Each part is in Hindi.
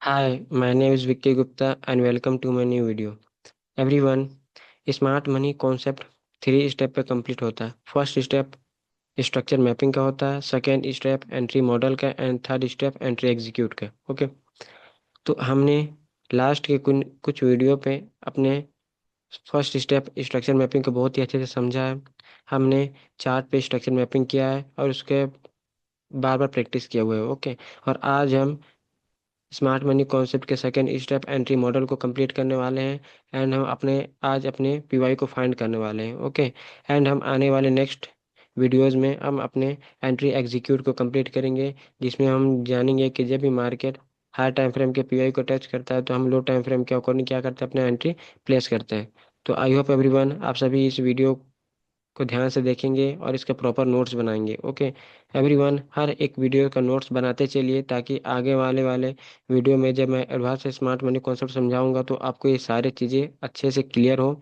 Hi, my name is Vicky Gupta and welcome to my new video. Everyone, smart money concept three step पे कंप्लीट होता है। फर्स्ट स्टेप स्ट्रक्चर मैपिंग का होता है, सेकेंड स्टेप एंट्री मॉडल का and third step entry execute का। ओके, तो हमने लास्ट के कुछ कुछ वीडियो पे अपने फर्स्ट स्टेप स्ट्रक्चर मैपिंग को बहुत ही अच्छे से समझा है। हमने चार्ट पे स्ट्रक्चर मैपिंग किया है और उसके बार बार प्रैक्टिस किया हुआ है। ओके, और आज हम स्मार्ट मनी कॉन्सेप्ट के सेकंड स्टेप एंट्री मॉडल को कंप्लीट करने वाले हैं एंड हम अपने आज अपने पीवाई को फाइंड करने वाले हैं। ओके, एंड हम आने वाले नेक्स्ट वीडियोस में हम अपने एंट्री एग्जीक्यूट को कंप्लीट करेंगे, जिसमें हम जानेंगे कि जब भी मार्केट हाई टाइम फ्रेम के पीवाई को टच करता है तो हम लो टाइम फ्रेम के अकॉर्डिंग क्या करते हैं, अपने एंट्री प्लेस करते हैं। तो आई होप एवरीवन आप सभी इस वीडियो को ध्यान से देखेंगे और इसका प्रॉपर नोट्स बनाएंगे। ओके एवरीवन, हर एक वीडियो का नोट्स बनाते चलिए ताकि आगे वाले वाले वीडियो में जब मैं एडवांस स्मार्ट मनी कॉन्सेप्ट समझाऊंगा तो आपको ये सारी चीज़ें अच्छे से क्लियर हो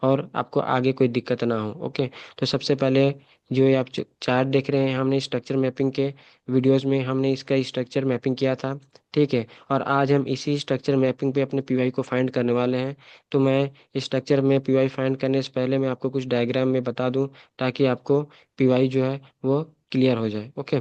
और आपको आगे कोई दिक्कत ना हो। ओके, तो सबसे पहले जो ये आप चार्ट देख रहे हैं, हमने स्ट्रक्चर मैपिंग के वीडियोस में हमने इसका स्ट्रक्चर मैपिंग किया था। ठीक है, और आज हम इसी स्ट्रक्चर मैपिंग पे अपने पीवाई को फाइंड करने वाले हैं। तो मैं स्ट्रक्चर में पीवाई फाइंड करने से पहले मैं आपको कुछ डायग्राम में बता दूं ताकि आपको पीवाई जो है वो क्लियर हो जाए। ओके।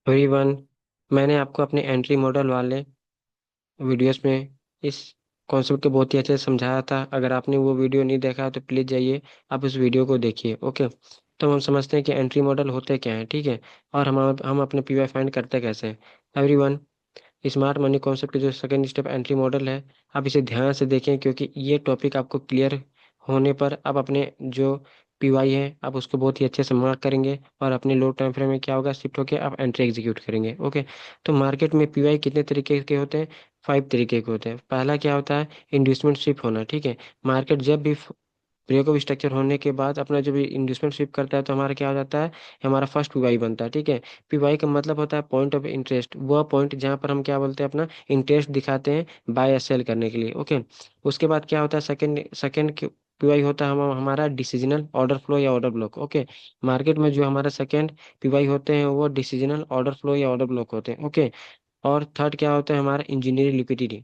एवरीवन, मैंने आपको अपने एंट्री मॉडल वाले वीडियोस में इस कॉन्सेप्ट को बहुत ही अच्छे से समझाया था। अगर आपने वो वीडियो नहीं देखा है तो प्लीज़ जाइए, आप उस वीडियो को देखिए। ओके, तो हम समझते हैं कि एंट्री मॉडल होते क्या हैं। ठीक है, और हम अपने पीवाई फाइंड करते कैसे हैं। एवरीवन, स्मार्ट मनी कॉन्सेप्ट का जो सेकंड स्टेप एंट्री मॉडल है, आप इसे ध्यान से देखें क्योंकि ये टॉपिक आपको क्लियर होने पर आप अपने जो पीवाई है आप उसको बहुत ही अच्छे से मार्क करेंगे और अपने लो टाइम फ्रेम में क्या होगा, शिफ्ट होकर आप एंट्री एग्जीक्यूट करेंगे। ओके, तो मार्केट में पीवाई कितने तरीके के होते हैं? 5 तरीके के होते हैं। पहला क्या होता है? इंड्यूसमेंट शिफ्ट होना। ठीक है, मार्केट जब भी ब्रेक ऑफ स्ट्रक्चर होने के बाद अपना जब इंड्यूसमेंट स्वीप करता है तो हमारा क्या हो जाता है, हमारा फर्स्ट पीवाई बनता है। ठीक है, पीवाई का मतलब होता है पॉइंट ऑफ इंटरेस्ट, वह पॉइंट जहाँ पर हम क्या बोलते हैं, अपना इंटरेस्ट दिखाते हैं बाय या सेल करने के लिए। ओके, उसके बाद क्या होता है, सेकंड सेकंड पीवाई होता है हमारा डिसीजनल ऑर्डर फ्लो या ऑर्डर ब्लॉक। ओके, मार्केट में जो हमारा सेकंड पीवाई होते हैं वो डिसीजनल ऑर्डर फ्लो या ऑर्डर ब्लॉक होते हैं। ओके, और थर्ड क्या होता है, हमारा इंजीनियरिंग लिक्विडिटी।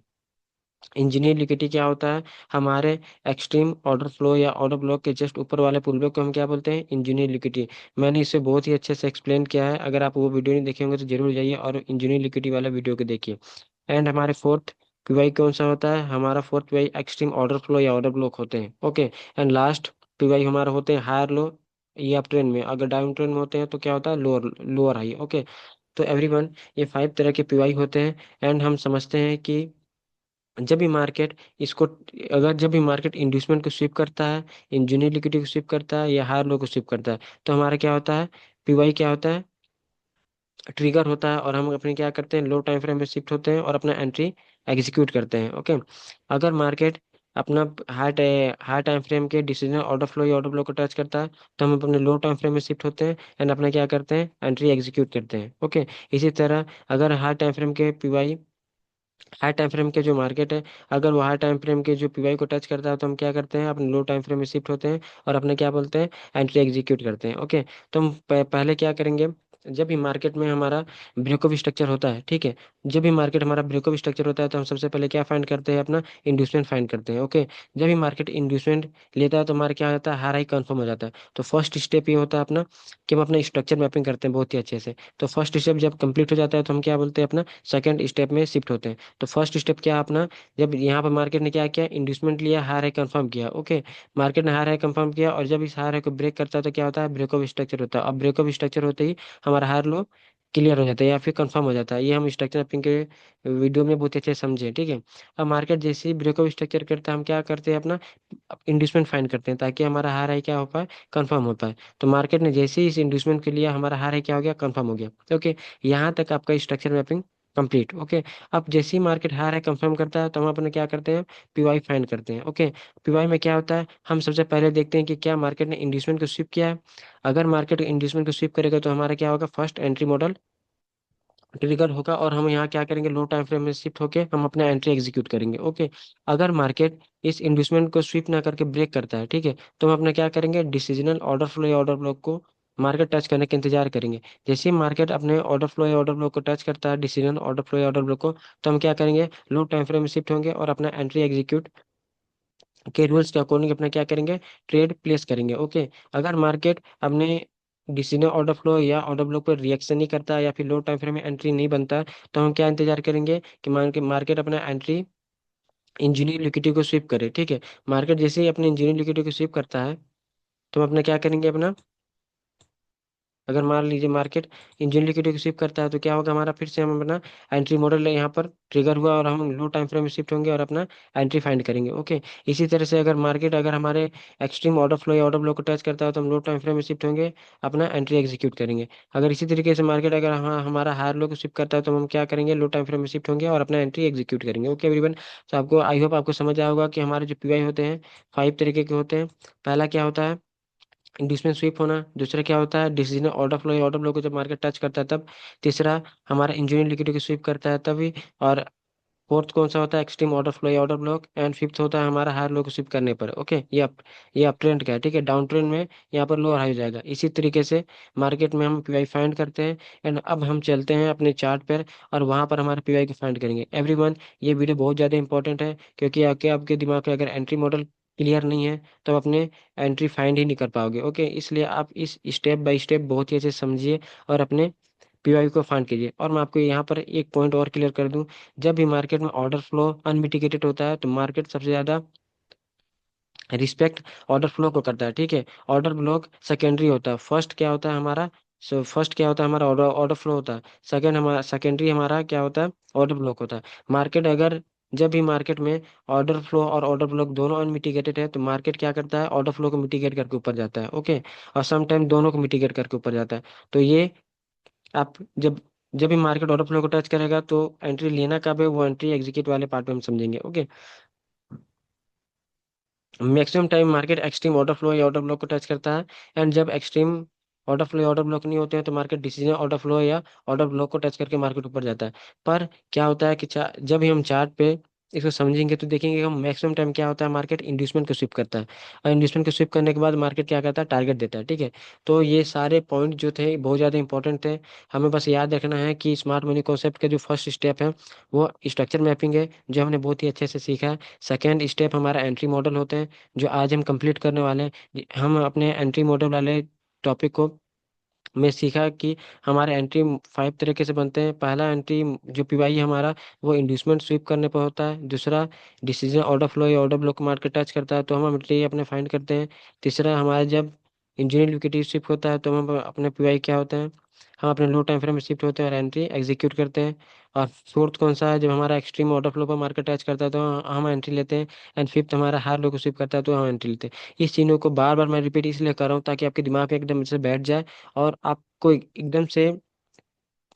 इंजीनियर लिक्विडिटी क्या होता है, हमारे एक्सट्रीम ऑर्डर फ्लो या ऑर्डर ब्लॉक के जस्ट ऊपर वाले पुल बैक को हम क्या बोलते हैं, इंजीनियर लिक्विडिटी। मैंने इसे बहुत ही अच्छे से एक्सप्लेन किया है, अगर आप वो वीडियो नहीं देखे होंगे तो जरूर जाइए और इंजीनियर लिक्विडिटी वाला वीडियो को देखिए। एंड हमारे फोर्थ पीवाई कौन सा होता है, हमारा fourth PY extreme order flow या ऑर्डर ब्लॉक होते हैं। ओके, एंड लास्ट पीवाई हमारा होते हैं हायर लो, ये अप ट्रेंड में, अगर डाउन ट्रेंड में होते हैं तो क्या होता है, लोअर लोअर हाई। ओके, तो एवरीवन, ये 5 तरह के पीवाई होते हैं। एंड हम समझते हैं कि जब भी मार्केट इसको अगर जब भी मार्केट इंड्यूसमेंट को स्वीप करता है, इंजीनियर लिक्विडिटी को स्वीप करता है या हायर लो को स्वीप करता है तो हमारा क्या होता है, पीवाई क्या होता है, ट्रिगर होता है और हम अपने क्या करते हैं, लो टाइम फ्रेम में शिफ्ट होते हैं और अपना एंट्री एग्जीक्यूट करते हैं। ओके, अगर मार्केट अपना हाई टाइम फ्रेम के डिसीजन ऑर्डर फ्लो या ऑर्डर फ्लो को टच करता है तो हम अपने लो टाइम फ्रेम में शिफ्ट होते हैं एंड अपना क्या करते हैं, एंट्री एग्जीक्यूट करते हैं। ओके, इसी तरह अगर हाई टाइम फ्रेम के पीवाई हाई टाइम फ्रेम के जो मार्केट है, अगर वो हाई टाइम फ्रेम के जो पीवाई को टच करता है तो हम क्या करते हैं, अपने लो टाइम फ्रेम में शिफ्ट होते हैं और अपने क्या बोलते हैं, एंट्री एग्जीक्यूट करते हैं। ओके, तो हम पहले क्या करेंगे, जब भी मार्केट में हमारा ब्रेकअप स्ट्रक्चर होता है। ठीक है, जब भी मार्केट हमारा ब्रेकअप स्ट्रक्चर होता है तो हम सबसे पहले क्या फाइंड करते हैं, अपना इंड्यूसमेंट फाइंड करते हैं। ओके, जब भी मार्केट इंड्यूसमेंट लेता है तो हमारा क्या होता है, हार हाई कंफर्म हो जाता है। तो फर्स्ट स्टेप ये होता है अपना कि हम अपना स्ट्रक्चर मैपिंग करते हैं बहुत ही अच्छे से। तो फर्स्ट स्टेप जब कंप्लीट हो जाता है तो हम क्या बोलते हैं, अपना सेकंड स्टेप में शिफ्ट होते हैं। तो फर्स्ट स्टेप क्या अपना, जब यहाँ पर मार्केट ने क्या किया, इंड्यूसमेंट लिया, हायर हाई कंफर्म किया। ओके, मार्केट ने हायर हाई कंफर्म किया और जब इस हायर हाई को ब्रेक करता है तो क्या होता है, ब्रेकअप स्ट्रक्चर होता है। अब ब्रेकअप स्ट्रक्चर होते ही हमारा हायर लो क्लियर हो जाता है या फिर कंफर्म हो जाता है। ये हम स्ट्रक्चर मैपिंग के वीडियो में बहुत अच्छे से समझे, ठीक है। अब मार्केट जैसे ही ब्रेकअप स्ट्रक्चर करता है, हम क्या करते हैं, अपना इंड्यूसमेंट फाइंड करते हैं ताकि हमारा हार है क्या हो पाए, कंफर्म हो पाए। तो मार्केट ने जैसे ही इस इंड्यूसमेंट के लिए हमारा हार है क्या हो गया, कंफर्म हो गया। ओके, यहाँ तक आपका स्ट्रक्चर मैपिंग कंप्लीट। ओके, अब जैसे ही मार्केट हार है कंफर्म करता है तो हम अपने क्या करते हैं, पीवाई फाइंड करते हैं। ओके, पीवाई में क्या होता है, हम सबसे पहले देखते हैं कि क्या मार्केट ने इंड्यूसमेंट को स्विप किया है। अगर मार्केट इंड्यूसमेंट को स्विप करेगा तो हमारा क्या होगा, फर्स्ट एंट्री मॉडल ट्रिगर होगा और हम यहाँ क्या करेंगे, लो टाइम फ्रेम में शिफ्ट होके हम अपना एंट्री एग्जीक्यूट करेंगे। ओके, अगर मार्केट इस इंड्यूसमेंट को स्वीप ना करके ब्रेक करता है, ठीक है, तो हम अपना क्या करेंगे, डिसीजनल ऑर्डर फ्लो या ऑर्डर ब्लॉक को मार्केट टच करने का इंतजार करेंगे। जैसे ही मार्केट अपने ऑर्डर फ्लो या ऑर्डर ब्लॉक को टच करता है, डिसीजन ऑर्डर फ्लो या ऑर्डर ब्लॉक को, तो हम क्या करेंगे, लो टाइम फ्रेम में शिफ्ट होंगे और अपना एंट्री एग्जीक्यूट के रूल्स के अकॉर्डिंग अपना क्या करेंगे, ट्रेड प्लेस करेंगे। ओके, अगर मार्केट अपने डिसीजन ऑर्डर फ्लो या ऑर्डर ब्लॉक पर रिएक्शन नहीं करता या फिर लो टाइम फ्रेम में एंट्री नहीं बनता, तो हम क्या इंतजार करेंगे कि मार्केट अपना एंट्री इंजीनियर लिक्विडिटी को स्वीप करे। ठीक है, मार्केट जैसे ही अपने इंजीनियर लिक्विडिटी को स्वीप करता है तो हम अपना क्या करेंगे, अपना अगर मान लीजिए मार्केट इंजन लिक्विडिटी को शिफ्ट करता है तो क्या होगा, हमारा फिर से हम अपना एंट्री मॉडल यहाँ पर ट्रिगर हुआ और हम लो टाइम फ्रेम में शिफ्ट होंगे और अपना एंट्री फाइंड करेंगे। ओके, इसी तरह से अगर मार्केट अगर हमारे एक्सट्रीम ऑर्डर फ्लो या ऑर्डर फ्लो को टच करता है तो हम लो टाइम फ्रेम में शिफ्ट होंगे, अपना एंट्री एग्जीक्यूट करेंगे। अगर इसी तरीके से मार्केट अगर हमारा हायर लो को शिफ्ट करता है तो हम क्या करेंगे, लो टाइम फ्रेम में शिफ्ट होंगे और अपना एंट्री एग्जीक्यूट करेंगे। ओके एवरीवन, तो आपको आई होप आपको समझ आया होगा कि हमारे जो पीवाई होते हैं 5 तरीके के होते हैं। पहला क्या होता है, डिसमें स्वीप होना। दूसरा क्या होता है, डिसीजन ऑर्डर फ्लो या ऑर्डर फ्लो को जब मार्केट टच करता है तब। तीसरा हमारा इंजीनियर लिक्विडिटी को स्वीप करता है तभी। और फोर्थ कौन सा होता है, एक्सट्रीम ऑर्डर फ्लो या ऑर्डर ब्लॉक। एंड फिफ्थ होता है हमारा हायर लो को स्वीप करने पर। ओके, ये अप ट्रेंड का है, ठीक है। डाउन ट्रेंड में यहाँ पर लोअर हाई हो जाएगा। इसी तरीके से मार्केट में हम पीवाई फाइंड करते हैं। एंड अब हम चलते हैं अपने चार्ट पर और वहां पर हमारे पीवाई को फाइंड करेंगे। एवरीवन, ये वीडियो बहुत ज़्यादा इंपॉर्टेंट है क्योंकि आपके दिमाग में अगर एंट्री मॉडल क्लियर नहीं है तो आप अपने एंट्री फाइंड ही नहीं कर पाओगे। ओके, इसलिए आप इस स्टेप बाय स्टेप बहुत ही अच्छे से समझिए और अपने पीवाई को फाइंड कीजिए। और मैं आपको यहाँ पर एक पॉइंट और क्लियर कर दूं, जब भी मार्केट में ऑर्डर फ्लो अनमिटिगेटेड होता है तो मार्केट सबसे ज्यादा रिस्पेक्ट ऑर्डर फ्लो को करता है। ठीक है, ऑर्डर ब्लॉक सेकेंडरी होता है, फर्स्ट क्या होता है हमारा, फर्स्ट क्या होता है हमारा, ऑर्डर ऑर्डर फ्लो होता है। सेकंड हमारा सेकेंडरी हमारा क्या होता है, ऑर्डर ब्लॉक होता है। मार्केट अगर जब भी मार्केट में ऑर्डर फ्लो और ऑर्डर ब्लॉक दोनों अनमिटिगेटेड है तो मार्केट क्या करता है, ऑर्डर फ्लो को मिटिगेट करके ऊपर जाता है। ओके, और सम टाइम दोनों को मिटिगेट करके ऊपर जाता है। तो ये आप जब जब भी मार्केट ऑर्डर फ्लो को टच करेगा तो एंट्री लेना कब है, वो एंट्री एग्जीक्यूट वाले पार्ट में हम समझेंगे। Okay, maximum time market extreme order flow या ऑर्डर ब्लॉक को टच करता है। एंड जब एक्सट्रीम ऑर्डर फ्लो या ऑर्डर ब्लॉक नहीं होते हैं तो मार्केट डिसीजन ऑर्डर फ्लो या ऑर्डर ब्लॉक को टच करके मार्केट ऊपर जाता है। पर क्या होता है कि जब भी हम चार्ट पे इसको समझेंगे तो देखेंगे कि हम मैक्सिमम टाइम क्या होता है, मार्केट इंड्यूसमेंट को स्विप करता है और इंड्यूसमेंट को स्विप करने के बाद मार्केट क्या करता है, टारगेट देता है। ठीक है, तो ये सारे पॉइंट जो थे बहुत ज़्यादा इंपॉर्टेंट थे। हमें बस याद रखना है कि स्मार्ट मनी कॉन्सेप्ट का जो फर्स्ट स्टेप है वो स्ट्रक्चर मैपिंग है, जो हमने बहुत ही अच्छे से सीखा है। सेकेंड स्टेप हमारा एंट्री मॉडल होते हैं जो आज हम कंप्लीट करने वाले हैं। हम अपने एंट्री मॉडल वाले टॉपिक को में सीखा कि हमारे एंट्री 5 तरीके से बनते हैं। पहला एंट्री जो पीवाई हमारा, वो इंड्यूसमेंट स्वीप करने पर होता है। दूसरा डिसीजन ऑर्डर फ्लो या ऑर्डर ब्लॉक मार्केट टच करता है तो हम एंट्री अपने फाइंड करते हैं। तीसरा हमारा जब इंजीनियर लिक्विडिटी शिफ्ट होता है तो हम अपने पीवाई क्या होते हैं, हम अपने लो टाइम फ्रेम में शिफ्ट होते हैं और एंट्री एग्जीक्यूट करते हैं। और फोर्थ कौन सा है, जब हमारा एक्सट्रीम ऑर्डर फ्लो पर मार्केट टच करता है तो हम एंट्री लेते हैं। एंड फिफ्थ हमारा हार लो को शिफ्ट करता है तो हम एंट्री लेते हैं। इस चीज़ों को बार बार मैं रिपीट इसलिए कर रहा हूँ ताकि आपके दिमाग में एकदम से बैठ जाए और आपको एकदम से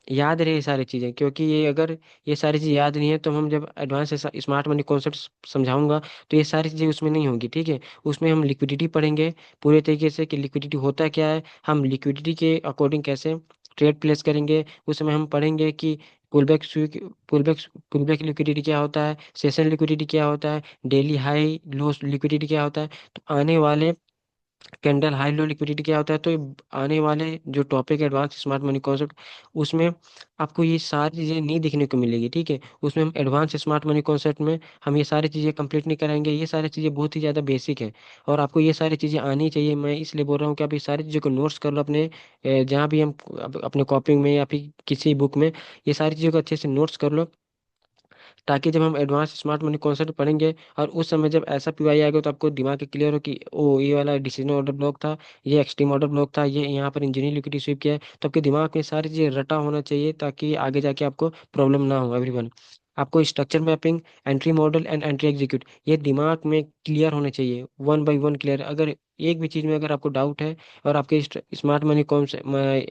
याद रहे ये सारी चीज़ें। क्योंकि ये अगर ये सारी चीज़ याद नहीं है तो हम जब एडवांस स्मार्ट मनी कॉन्सेप्ट समझाऊंगा तो ये सारी चीज़ें उसमें नहीं होंगी। ठीक है, उसमें हम लिक्विडिटी पढ़ेंगे पूरे तरीके से कि लिक्विडिटी होता क्या है, हम लिक्विडिटी के अकॉर्डिंग कैसे ट्रेड प्लेस करेंगे। उसमें हम पढ़ेंगे कि पुलबैक पुलबैक पुलबैक लिक्विडिटी क्या होता है, सेशन लिक्विडिटी क्या होता है, डेली हाई लो लिक्विडिटी क्या होता है। तो आने वाले कैंडल हाई लो लिक्विडिटी क्या होता है, तो ये आने वाले जो topic advance smart money concept, उसमें आपको ये सारी चीज़ें नहीं देखने को मिलेगी। ठीक है, उसमें हम एडवांस स्मार्ट मनी कॉन्सेप्ट में हम ये सारी चीज़ें कंप्लीट नहीं कराएंगे। ये सारी चीज़ें बहुत ही ज़्यादा बेसिक है और आपको ये सारी चीज़ें आनी चाहिए। मैं इसलिए बोल रहा हूँ कि आप ये सारी चीज़ों को नोट्स कर लो अपने जहाँ भी हम अपने कॉपी में या फिर किसी बुक में ये सारी चीज़ों को अच्छे से नोट्स कर लो ताकि जब हम एडवांस स्मार्ट मनी कॉन्सेप्ट पढ़ेंगे और उस समय जब ऐसा पीवाई आएगा तो आपको दिमाग क्लियर हो कि ओ ये वाला डिसीजन ऑर्डर ब्लॉक था, ये एक्सट्रीम ऑर्डर ब्लॉक था, ये यहाँ पर इंजीनियरिंग लिक्विडिटी स्वीप किया है, तो आपके दिमाग में सारी चीजें रटा होना चाहिए ताकि आगे जाके आपको प्रॉब्लम ना हो एवरीवन। आपको structure mapping, entry model and entry execute ये दिमाग में क्लियर होने चाहिए, वन बाय वन क्लियर। अगर एक भी चीज में अगर आपको डाउट है और आपके स्मार्ट मनी कौन से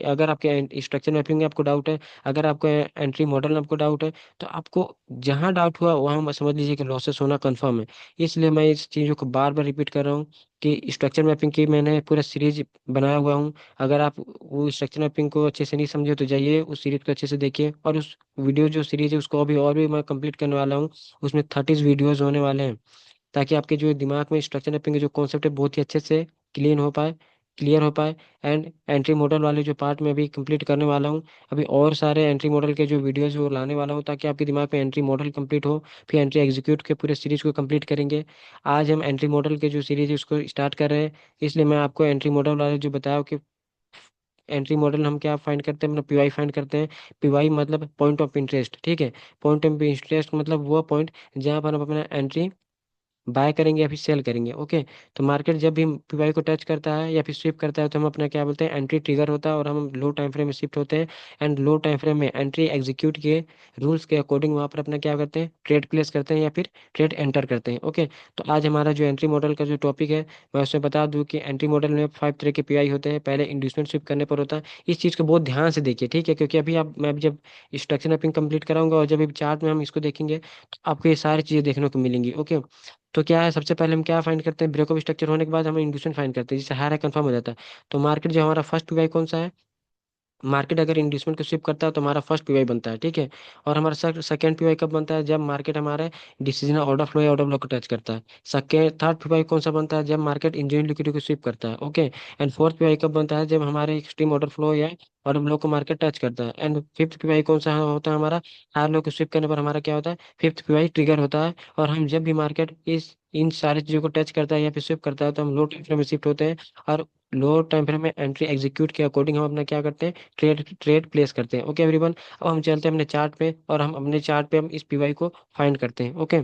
अगर आपके स्ट्रक्चर मैपिंग में आपको डाउट है, अगर आपको एंट्री मॉडल में आपको डाउट है, तो आपको जहां डाउट हुआ वहां मत समझ लीजिए कि लॉसेस होना कंफर्म है। इसलिए मैं इस चीजों को बार बार रिपीट कर रहा हूँ कि स्ट्रक्चर मैपिंग की मैंने पूरा सीरीज बनाया हुआ हूँ। अगर आप वो स्ट्रक्चर मैपिंग को अच्छे से नहीं समझे तो जाइए उस सीरीज को अच्छे से देखिए, और उस वीडियो जो सीरीज है उसको अभी और भी मैं कंप्लीट करने वाला हूँ। उसमें 30 वीडियोज होने वाले हैं, ताकि आपके जो दिमाग में स्ट्रक्चर मैपिंग के जो कॉन्सेप्ट है बहुत ही अच्छे से क्लीन हो पाए, क्लियर हो पाए। एंड एंट्री मॉडल वाले जो पार्ट में अभी कंप्लीट करने वाला हूँ, अभी और सारे एंट्री मॉडल के जो वीडियोस वो लाने वाला हूँ ताकि आपके दिमाग में एंट्री मॉडल कंप्लीट हो। फिर एंट्री एग्जीक्यूट के पूरे सीरीज को कंप्लीट करेंगे। आज हम एंट्री मॉडल के जो सीरीज है उसको स्टार्ट कर रहे हैं। इसलिए मैं आपको एंट्री मॉडल वाले जो बताया कि एंट्री मॉडल हम क्या फाइंड करते हैं, अपना पीवाई फाइंड करते हैं। पीवाई मतलब पॉइंट ऑफ इंटरेस्ट, ठीक है। पॉइंट ऑफ इंटरेस्ट मतलब वो पॉइंट जहाँ पर हम अपना एंट्री बाय करेंगे या फिर सेल करेंगे, ओके। तो मार्केट जब भी पीवाई को टच करता है या फिर स्विप करता है तो हम अपना क्या बोलते हैं, एंट्री ट्रिगर होता है और हम लो टाइम फ्रेम में शिफ्ट होते हैं। एंड लो टाइम फ्रेम में एंट्री एग्जीक्यूट के रूल्स के अकॉर्डिंग वहां पर अपना क्या करते हैं, ट्रेड प्लेस करते हैं या फिर ट्रेड एंटर करते हैं, ओके। तो आज हमारा जो एंट्री मॉडल का जो टॉपिक है, मैं उसमें बता दूं कि एंट्री मॉडल में 5 तरह के पीआई होते हैं। पहले इंड्यूसमेंट स्विप करने पर होता है। इस चीज को बहुत ध्यान से देखिए, ठीक है, क्योंकि अभी आप मैं अभी जब स्ट्रक्चर मैपिंग कंप्लीट कराऊंगा और जब चार्ट में हम इसको देखेंगे तो आपको ये सारी चीजें देखने को मिलेंगी, ओके। तो क्या है, सबसे पहले हम क्या फाइंड करते हैं, ब्रेकअप स्ट्रक्चर होने के बाद हम इंड्यूसमेंट फाइंड करते हैं, जिससे हायर है कंफर्म हो जाता है। तो मार्केट जो हमारा फर्स्ट पीवाई कौन सा है, मार्केट अगर इंड्यूसमेंट को स्विप करता है तो हमारा फर्स्ट पीवाई बनता है, ठीक है। और हमारा सेकंड पीवाई कब बनता है, जब मार्केट हमारे डिसीजन ऑर्डर फ्लो या ऑर्डर ब्लॉक को टच करता है। सेकंड थर्ड पीवाई कौन सा बनता है, जब मार्केट इंजीनियरिंग लिक्विडिटी को स्विप करता है, ओके। एंड फोर्थ पीवाई कब बनता है, जब हमारे एक्सट्रीम ऑर्डर फ्लो या ऑर्डर ब्लॉक को मार्केट टच करता है। एंड फिफ्थ पीवाई कौन सा होता है हमारा, हायर लो को स्विप करने पर हमारा क्या होता है, फिफ्थ पीवाई ट्रिगर होता है। और हम जब भी मार्केट इस इन सारी चीजों को टच करता है या फिर स्विप करता है तो हम लो टाइम फ्रेम में शिफ्ट होते हैं। और लो टाइम फ्रेम में एंट्री एग्जीक्यूट के अकॉर्डिंग हम अपना क्या करते हैं, ट्रेड ट्रेड प्लेस करते हैं, ओके एवरीवन। अब हम चलते हैं अपने चार्ट पे और हम अपने चार्ट पे हम इस पीवाई को फाइंड करते हैं, ओके।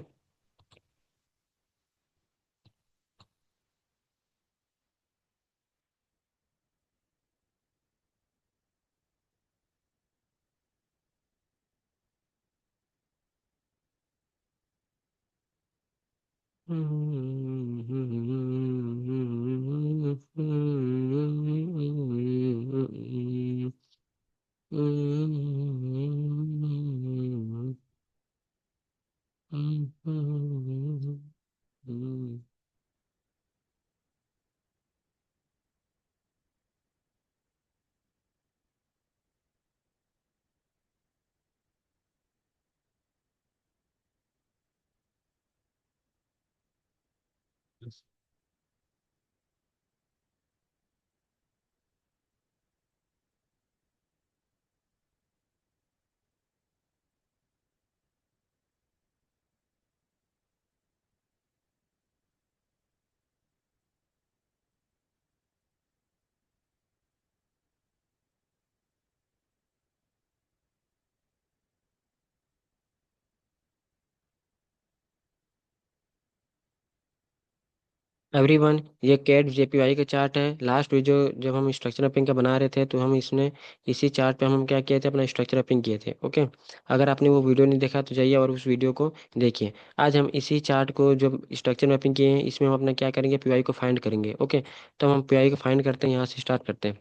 एवरीवन, ये कैट जेपीवाई का चार्ट है। लास्ट वीडियो जब हम स्ट्रक्चर मैपिंग का बना रहे थे तो हम इसमें इसी चार्ट पे हम क्या किए थे, अपना स्ट्रक्चर मैपिंग किए थे, ओके। अगर आपने वो वीडियो नहीं देखा तो जाइए और उस वीडियो को देखिए। आज हम इसी चार्ट को जो स्ट्रक्चर मैपिंग किए हैं इसमें हम अपना क्या करेंगे, पीवाई को फाइंड करेंगे, ओके। तो हम पीवाई को फाइंड करते हैं, यहाँ से स्टार्ट करते हैं।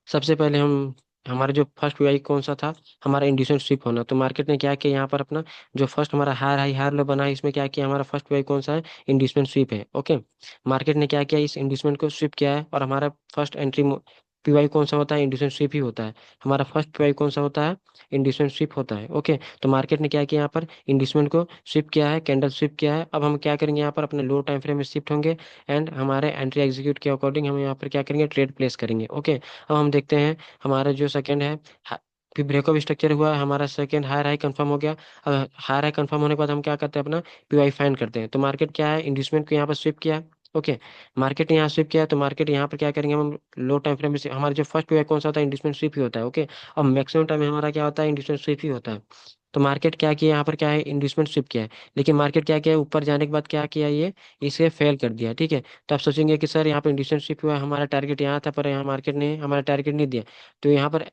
सबसे पहले हम हमारा जो फर्स्ट वीआई कौन सा था, हमारा इंड्यूसेंट स्विप होना। तो मार्केट ने क्या किया यहाँ पर अपना जो फर्स्ट हमारा हायर हाई हायर लो बना है, इसमें क्या किया, हमारा फर्स्ट वीआई कौन सा है, इंड्यूसमेंट स्विप है, ओके। मार्केट ने क्या किया, इस इंड्यूसमेंट को स्विप किया है और हमारा फर्स्ट एंट्री पीवाई कौन सा होता है, इंड्यूसेंट स्विप ही होता है। हमारा फर्स्ट पीवाई कौन सा होता है, इंड्यूसमेंट स्विप होता है, ओके। तो मार्केट ने क्या किया, यहाँ पर इंड्यूसमेंट को स्विप किया है, कैंडल स्विप किया है। अब हम क्या करेंगे, यहाँ पर अपने लो टाइम फ्रेम में शिफ्ट होंगे एंड हमारे एंट्री एग्जीक्यूट के अकॉर्डिंग हम यहाँ पर क्या करेंगे, ट्रेड प्लेस करेंगे, ओके। अब हम देखते हैं हमारा जो सेकंड है, फिर ब्रेकअप स्ट्रक्चर हुआ, हमारा सेकंड हायर हाई कंफर्म हो गया। अब हायर हाई कंफर्म होने के बाद हम क्या करते हैं, अपना पीवाई फाइंड करते हैं। तो मार्केट क्या है, इंड्यूसमेंट को यहाँ पर स्विप किया, ओके। मार्केट ने यहाँ स्विप किया तो मार्केट यहाँ पर क्या करेंगे हम, लो टाइम फ्रेम में हमारा जो फर्स्ट वे कौन सा होता है, इंड्यूसमेंट स्विप ही होता है। ओके। और मैक्सिमम टाइम हमारा क्या होता है, इंड्यूसमेंट स्विप ही होता है। तो मार्केट क्या किया यहाँ पर, क्या है, इंड्यूसमेंट स्विप किया है। लेकिन मार्केट क्या किया है, ऊपर जाने के बाद क्या किया ये, इसे फेल कर दिया। ठीक है। तो आप सोचेंगे कि सर यहाँ पर इंड्यूसमेंट स्विप हुआ, हमारा टारगेट यहाँ था, पर यहाँ मार्केट ने हमारा टारगेट नहीं दिया। तो यहाँ पर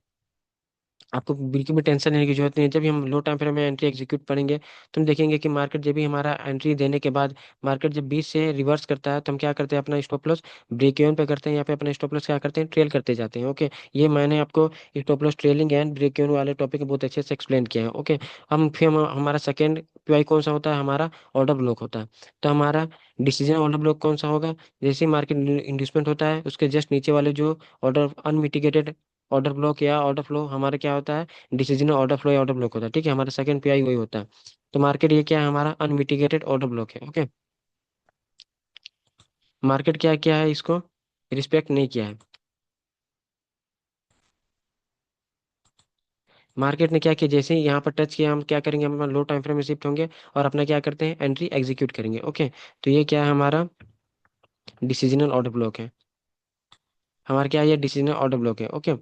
आपको बिल्कुल भी टेंशन लेने की जरूरत नहीं है। जब भी हम लो टाइम फ्रेम में एंट्री एग्जीक्यूट पढ़ेंगे तो हम देखेंगे कि मार्केट जब भी हमारा एंट्री देने के बाद मार्केट जब 20 से रिवर्स करता है तो हम क्या करते हैं, अपना स्टॉप लॉस ब्रेक इवन पे करते हैं। यहाँ पे अपना स्टॉप लॉस क्या करते हैं, ट्रेल करते जाते हैं। ओके। ये मैंने आपको stop loss trailing and break even वाले टॉपिक बहुत अच्छे से एक्सप्लेन किया है। ओके। हमारा सेकेंड पीआई कौन सा होता है, हमारा ऑर्डर ब्लॉक होता है। तो हमारा डिसीजन ऑर्डर ब्लॉक कौन सा होगा, जैसे ही मार्केट इंड्यूसमेंट होता है उसके जस्ट नीचे वाले जो ऑर्डर अनमिटिगेटेड ऑर्डर ब्लॉक या ऑर्डर फ्लो हमारा क्या होता है, डिसीजन ऑर्डर फ्लो या ऑर्डर ब्लॉक होता है। ठीक है। हमारा सेकंड पीआई वही होता है। तो मार्केट ये क्या है, हमारा अनमिटिगेटेड ऑर्डर ब्लॉक है। ओके। मार्केट क्या क्या है, इसको रिस्पेक्ट नहीं किया है। मार्केट ने क्या किया, जैसे ही यहाँ पर टच किया हम क्या करेंगे, हम लो टाइम फ्रेम में शिफ्ट होंगे और अपना क्या करते हैं, एंट्री एग्जीक्यूट करेंगे। ओके। तो ये क्या है, हमारा डिसीजनल ऑर्डर ब्लॉक है। हमारा क्या है, ये डिसीजनल ऑर्डर ब्लॉक है। ओके।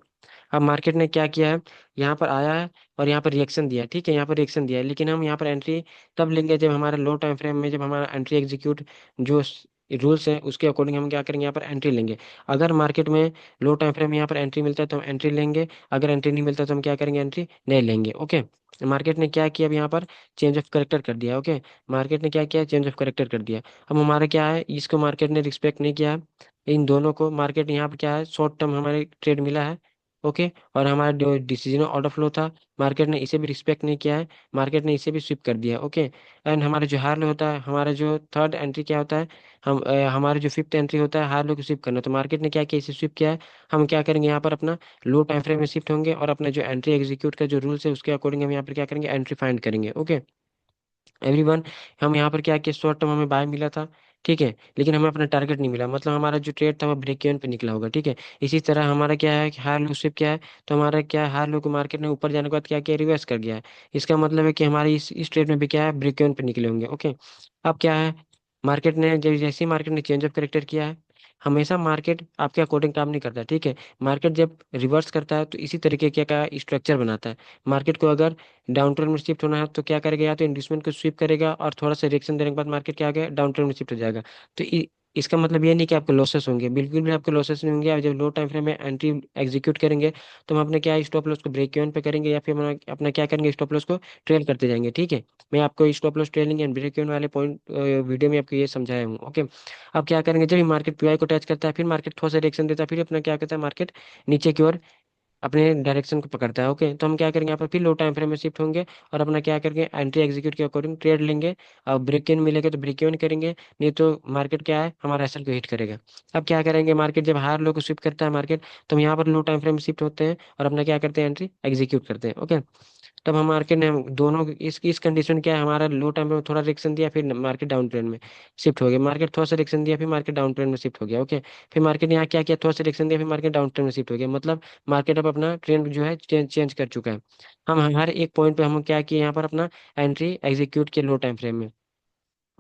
अब मार्केट ने क्या किया है, यहाँ पर आया है और यहाँ पर रिएक्शन दिया है। ठीक है। यहाँ पर रिएक्शन दिया है, लेकिन हम यहाँ पर एंट्री तब लेंगे जब हमारा लो टाइम फ्रेम में, जब हमारा एंट्री एग्जीक्यूट जो रूल्स है उसके अकॉर्डिंग हम क्या करेंगे, यहाँ पर एंट्री लेंगे। अगर मार्केट में लो टाइम फ्रेम में यहाँ पर एंट्री मिलता है तो हम एंट्री लेंगे, अगर एंट्री नहीं मिलता तो हम क्या करेंगे, एंट्री नहीं लेंगे। ओके। मार्केट ने क्या किया, अब यहाँ पर चेंज ऑफ करेक्टर कर दिया। ओके। मार्केट ने क्या किया, चेंज ऑफ करेक्टर कर दिया। अब हमारा क्या है, इसको मार्केट ने रिस्पेक्ट नहीं किया है। इन दोनों को मार्केट यहाँ पर क्या है, शॉर्ट टर्म हमारे ट्रेड मिला है। ओके। और हमारा जो डिसीजन ऑर्डर फ्लो था, मार्केट ने इसे भी रिस्पेक्ट नहीं किया है, मार्केट ने इसे भी स्विप कर दिया। ओके। एंड हमारा जो हार लो होता है, हमारा जो थर्ड एंट्री क्या होता है, हमारा जो फिफ्थ एंट्री होता है हार लो को स्विप करना। तो मार्केट ने क्या किया, इसे स्विप किया है। हम क्या करेंगे, यहाँ पर अपना लो टाइम फ्रेम में शिफ्ट होंगे और अपना जो एंट्री एग्जीक्यूट का जो रूल्स है उसके अकॉर्डिंग हम यहाँ पर क्या करेंगे, एंट्री फाइंड करेंगे। ओके। एवरीवन, हम यहाँ पर क्या किया, शॉर्ट टर्म हमें बाय मिला था। ठीक है। लेकिन हमें अपना टारगेट नहीं मिला, मतलब हमारा जो ट्रेड था वो ब्रेक इवन पे निकला होगा। ठीक है। इसी तरह हमारा क्या है कि हार लो स्विप क्या है, तो हमारा क्या है, हार लो को मार्केट ने ऊपर जाने के बाद क्या किया, रिवर्स कर गया है। इसका मतलब है कि हमारी इस ट्रेड में भी क्या है, ब्रेक इवन पे निकले होंगे। ओके। अब क्या है, मार्केट ने जब जैसे ही मार्केट ने चेंज ऑफ करेक्टर किया है, हमेशा मार्केट आपके अकॉर्डिंग काम नहीं करता। ठीक है। मार्केट जब रिवर्स करता है तो इसी तरीके क्या का स्ट्रक्चर बनाता है। मार्केट को अगर डाउन ट्रेंड में शिफ्ट होना है तो क्या करेगा, या तो इंड्यूसमेंट को स्वीप करेगा और थोड़ा सा रिएक्शन देने के बाद मार्केट क्या आ गया, डाउन ट्रेंड में शिफ्ट हो जाएगा। तो इसका मतलब ये नहीं कि आपके लॉसेस होंगे, बिल्कुल भी आपके लॉसेस नहीं होंगे। आप जब लो टाइम फ्रेम में एंट्री एग्जीक्यूट करेंगे तो हम अपने क्या स्टॉप लॉस को ब्रेक इवन पे करेंगे या फिर हम अपना क्या करेंगे, स्टॉप लॉस को ट्रेल करते जाएंगे। ठीक है। मैं आपको stop loss trailing and break even वाले पॉइंट वीडियो में आपको ये समझाया हूँ। ओके। अब क्या करेंगे, जब मार्केट पीआई को टच करता है फिर मार्केट थोड़ा सा रिएक्शन देता है, फिर अपना क्या करता है, मार्केट नीचे की ओर अपने डायरेक्शन को पकड़ता है। ओके। तो हम क्या करेंगे, यहाँ पर फिर लो टाइम फ्रेम में शिफ्ट होंगे और अपना क्या करेंगे, एंट्री एग्जीक्यूट के अकॉर्डिंग ट्रेड लेंगे। और ब्रेक इन मिलेगा तो ब्रेक इन करेंगे, नहीं तो मार्केट क्या है, हमारा एसएल को हिट करेगा। अब क्या करेंगे, मार्केट जब हार लो को स्विप करता है मार्केट, तो हम यहाँ पर लो टाइम फ्रेम में शिफ्ट होते हैं और अपना क्या करते हैं, एंट्री एग्जीक्यूट करते हैं। ओके। तब हम मार्केट ने दोनों इस कंडीशन क्या है, हमारा लो टाइम में थोड़ा रिएक्शन दिया, फिर मार्केट डाउन ट्रेंड में शिफ्ट हो गया। मार्केट थोड़ा सा रिएक्शन दिया, फिर मार्केट डाउन ट्रेंड में शिफ्ट हो गया। ओके। फिर मार्केट ने यहाँ क्या किया, थोड़ा सा रिएक्शन दिया, फिर मार्केट डाउन ट्रेंड में शिफ्ट हो गया। मतलब मार्केट अब अपना ट्रेंड जो है चेंज कर चुका है। हम हर एक पॉइंट पे हम क्या किए, यहाँ पर अपना एंट्री एग्जीक्यूट किए लो टाइम फ्रेम में।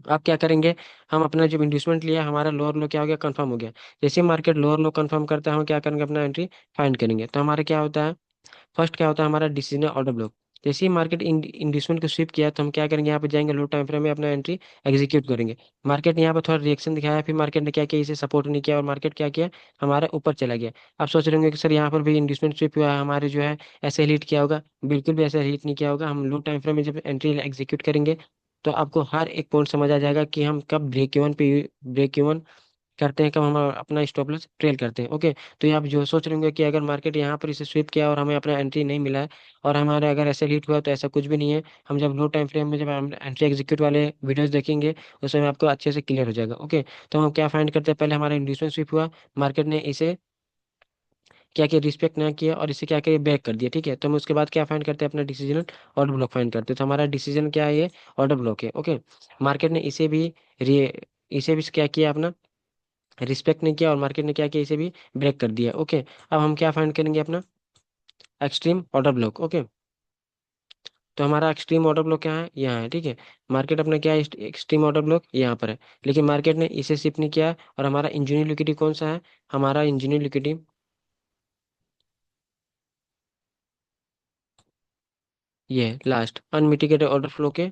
आप क्या करेंगे, हम अपना जो इंड्यूसमेंट लिया हमारा लोअर लो क्या हो गया, कंफर्म हो गया। जैसे मार्केट लोअर लो कंफर्म करता है हम क्या करेंगे, अपना एंट्री फाइंड करेंगे। तो हमारा क्या होता है, फर्स्ट क्या होता है, हमारा डिसीजन ऑर्डर ब्लॉक। जैसे ही मार्केट इंड्यूसमेंट को स्विप किया तो हम क्या करेंगे, यहाँ पे जाएंगे लो टाइम फ्रेम में अपना एंट्री एग्जीक्यूट करेंगे। मार्केट ने यहाँ पर थोड़ा रिएक्शन दिखाया, फिर मार्केट ने क्या किया, इसे सपोर्ट नहीं किया और मार्केट क्या किया, हमारा ऊपर चला गया। आप सोच रहे होंगे कि सर यहाँ पर भी इंड्यूसमेंट स्विप हुआ है, हमारे जो है ऐसे हीट किया होगा। बिल्कुल भी ऐसा हीट नहीं किया होगा। हम लो टाइम फ्रेम में जब एंट्री एग्जीक्यूट करेंगे तो आपको हर एक पॉइंट समझ आ जाएगा कि हम कब ब्रेक इवन करते हैं, कब हम अपना स्टॉप लॉस ट्रेल करते हैं। ओके। तो ये आप जो सोच रहे होंगे कि अगर मार्केट यहाँ पर इसे स्विप किया और हमें अपना एंट्री नहीं मिला है और हमारे अगर ऐसे हिट हुआ, तो ऐसा कुछ भी नहीं है। हम जब लो टाइम फ्रेम में जब हम एंट्री एग्जीक्यूट वाले वीडियोस देखेंगे उस समय आपको अच्छे से क्लियर हो जाएगा। ओके। तो हम क्या फाइंड करते हैं, पहले हमारा इंड्यूसमेंट स्विप हुआ, मार्केट ने इसे क्या किया, रिस्पेक्ट ना किया और इसे क्या किया, बैक कर दिया। ठीक है। तो हम उसके बाद क्या फाइंड करते हैं, अपना डिसीजन ऑर्डर ब्लॉक फाइंड करते हैं। तो हमारा डिसीजन क्या है, ये ऑर्डर ब्लॉक है। ओके। मार्केट ने इसे भी क्या किया, अपना रिस्पेक्ट नहीं किया और मार्केट ने क्या किया, इसे भी ब्रेक कर दिया। ओके। अब हम क्या फाइंड करेंगे, अपना एक्सट्रीम ऑर्डर ब्लॉक। ओके। तो हमारा एक्सट्रीम ऑर्डर ब्लॉक क्या है, यहाँ है, ठीक है। मार्केट अपना क्या है, एक्सट्रीम ऑर्डर ब्लॉक यहाँ पर है, लेकिन मार्केट ने इसे शिफ्ट नहीं किया है। और हमारा इंजीनियर लिक्विडिटी कौन सा है, हमारा इंजीनियर लिक्विडिटी ये है लास्ट अनमिटिगेटेड ऑर्डर फ्लो के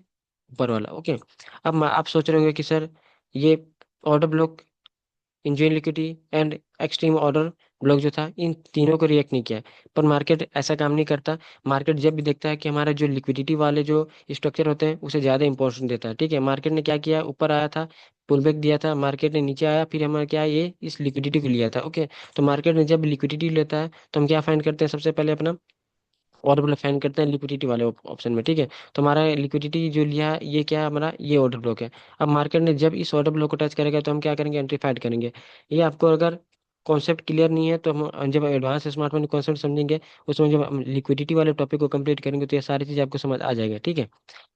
ऊपर वाला, ओके। अब आप सोच रहे होंगे कि सर ये order block, engineer liquidity and extreme order block जो था, इन तीनों को रिएक्ट नहीं किया है। पर मार्केट ऐसा काम नहीं करता। मार्केट जब भी देखता है कि हमारा जो लिक्विडिटी वाले जो स्ट्रक्चर होते हैं उसे ज़्यादा इंपॉर्टेंस देता है, ठीक है। मार्केट ने क्या किया, ऊपर आया था, पुल बैक दिया था, मार्केट ने नीचे आया, फिर हमारा क्या है, ये इस लिक्विडिटी को लिया था, ओके। तो मार्केट ने जब लिक्विडिटी लेता है तो हम क्या फाइंड करते हैं, सबसे पहले अपना ऑर्डर ब्लॉक फाइंड करते हैं लिक्विडिटी वाले ऑप्शन में, ठीक है। तो हमारा लिक्विडिटी जो लिया है ये क्या है, हमारा ये ऑर्डर ब्लॉक है। अब मार्केट ने जब इस ऑर्डर ब्लॉक को टच करेगा तो हम क्या करेंगे, एंट्री फाइंड करेंगे। ये आपको अगर कॉन्सेप्ट क्लियर नहीं है तो हम जब एडवांस स्मार्ट मनी कॉन्सेप्ट समझेंगे, उसमें जब हम लिक्विडिटी वाले टॉपिक को कंप्लीट करेंगे तो ये सारी चीज़ आपको समझ आ जाएगा, ठीक है।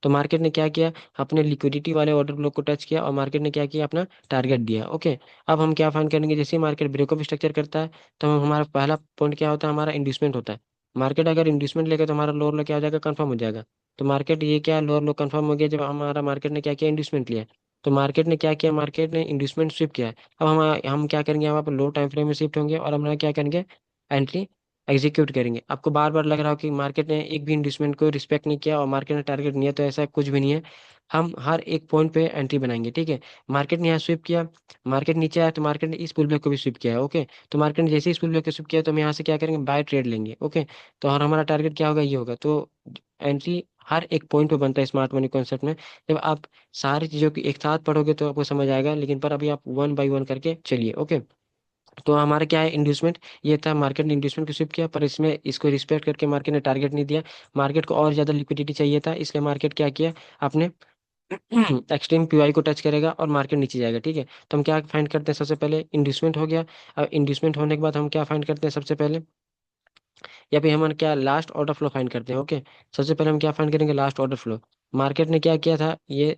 तो मार्केट ने क्या किया, अपने लिक्विडिटी वाले ऑर्डर ब्लॉक को टच किया और मार्केट ने क्या किया, अपना टारगेट दिया, ओके। अब हम क्या फाइंड करेंगे, जैसे ही मार्केट ब्रेकअप स्ट्रक्चर करता है तो हमारा पहला पॉइंट क्या होता है, हमारा इंड्यूसमेंट होता है। मार्केट अगर इंड्यूसमेंट लेगा तो हमारा लोअर लो क्या हो जाएगा, कंफर्म हो जाएगा। तो मार्केट ये क्या, लोअर लो कंफर्म हो गया जब हमारा मार्केट ने क्या किया, इंड्यूसमेंट लिया। तो मार्केट ने क्या किया, मार्केट ने इंड्यूसमेंट स्विप किया है। अब हम क्या करेंगे, हम आप लो टाइम फ्रेम में शिफ्ट होंगे और हम क्या करेंगे, एंट्री एग्जीक्यूट करेंगे। आपको बार बार लग रहा हो कि मार्केट ने एक भी इंड्यूसमेंट को रिस्पेक्ट नहीं किया और मार्केट ने टारगेट नहीं है, तो ऐसा कुछ भी नहीं है। हम हर एक पॉइंट पे एंट्री बनाएंगे, ठीक है। मार्केट ने यहाँ स्विप किया, मार्केट नीचे आया तो मार्केट ने इस पुल बैक को भी स्विप किया है, ओके। तो मार्केट ने जैसे ही इस पुल बैक को स्विप किया तो हम यहाँ से क्या करेंगे, बाय ट्रेड लेंगे, ओके। तो और हमारा टारगेट क्या होगा, ये होगा। तो एंट्री हर एक पॉइंट पे बनता है स्मार्ट मनी कॉन्सेप्ट में। जब आप सारी चीज़ों की एक साथ पढ़ोगे तो आपको समझ आएगा, लेकिन पर अभी आप वन बाय वन करके चलिए, ओके। तो हमारा क्या है, इंड्यूसमेंट ये था, मार्केट ने इंड्यूसमेंट को स्विप किया पर इसमें इसको रिस्पेक्ट करके मार्केट ने टारगेट नहीं दिया। मार्केट को और ज़्यादा लिक्विडिटी चाहिए था, इसलिए मार्केट क्या किया, आपने एक्सट्रीम पीवाई को टच करेगा और मार्केट नीचे जाएगा, ठीक है। तो हम क्या फाइंड करते हैं, सबसे पहले इंड्यूसमेंट हो गया। अब इंड्यूसमेंट होने के बाद हम क्या फाइंड करते हैं, सबसे पहले या फिर हम क्या लास्ट ऑर्डर फ्लो फाइंड करते हैं, ओके। सबसे पहले हम क्या फाइंड करेंगे, लास्ट ऑर्डर फ्लो। मार्केट ने क्या किया था, ये